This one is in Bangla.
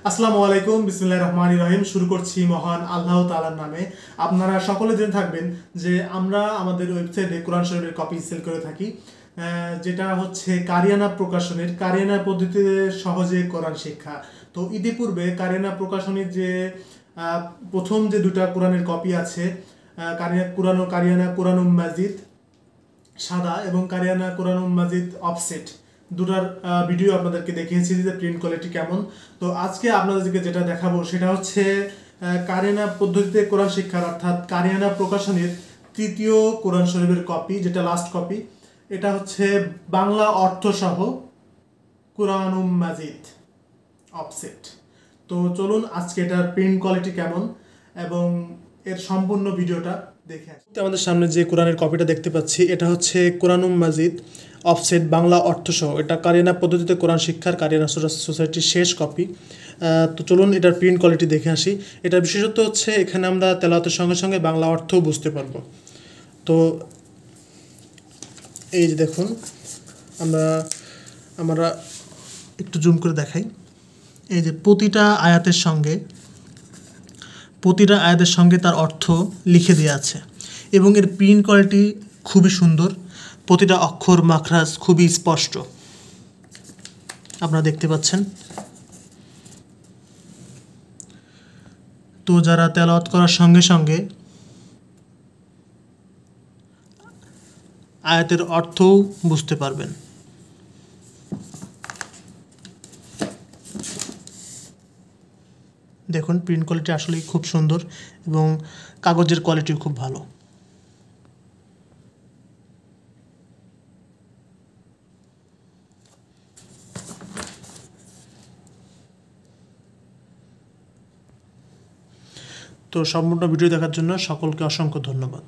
আসসালামু আলাইকুম, বিসমিল্লাহির রহমানির রহিম। শুরু করছি মহান আল্লাহ তাআলার নামে। আপনারা সকলে জেনে থাকবেন যে আমরা আমাদের ওয়েবসাইটে কোরআন শরীফের কপি সেল করে থাকি, যেটা হচ্ছে কারিয়ানা প্রকাশনের কারিয়ানা পদ্ধতিতে সহজে কোরআন শিক্ষা। তো ইতিপূর্বে কারিয়ানা প্রকাশনীর যে প্রথম যে দুটা কোরআনের কপি আছে, কারিয়ানা কোরআনুম মাজিদ সাদা এবং কারিয়ানা কোরআনুম মাজিদ অফসেট, দুটার ভিডিও আপনাদেরকে দেখিয়েছি যে প্রিন্ট কোয়ালিটি কেমন। তো আজকে আপনাদেরকে যেটা দেখাবো সেটা হচ্ছে কারিয়ানা পদ্ধতিতে কোরআন শিক্ষার, অর্থাৎ কারিয়ানা প্রকাশনীর তৃতীয় কোরআন শরীফের কপি, যেটা লাস্ট কপি। এটা হচ্ছে বাংলা অর্থ সহ কোরআনুম মাজিদ অফসেট। তো চলুন আজকে এটার প্রিন্ট কোয়ালিটি কেমন এবং এর সম্পূর্ণ ভিডিওটা দেখে আসি। আমাদের সামনে যে কোরআনের কপিটা দেখতে পাচ্ছি এটা হচ্ছে কোরআনুম মাজিদ অফসেট বাংলা অর্থসহ। এটা কারিয়ানা পদ্ধতিতে কোরআন শিক্ষার কারিয়ানা সোসাইটির শেষ কপি। তো চলুন এটার প্রিন্ট কোয়ালিটি দেখে আসি। এটার বিশেষত্ব হচ্ছে এখানে আমরা তেলাওয়াতের সঙ্গে সঙ্গে বাংলা অর্থও বুঝতে পারবো। তো এই যে দেখুন, আমরা একটু জুম করে দেখাই। এই যে প্রতিটা আয়াতের সঙ্গে তার অর্থ লিখে দেওয়া আছে এবং এর প্রিন্ট কোয়ালিটি খুবই সুন্দর। প্রতিটা অক্ষর মাখরাজ খুবই স্পষ্ট, আপনারা দেখতে পাচ্ছেন। তো যারা তেলাওয়াত করার সঙ্গে সঙ্গে আয়াতের অর্থও বুঝতে পারবেন। দেখুন প্রিন্ট কোয়ালিটি আসলেই খুব সুন্দর এবং কাগজের কোয়ালিটিও খুব ভালো। তো সম্পূর্ণ ভিডিও দেখার জন্য সকলকে অসংখ্য ধন্যবাদ।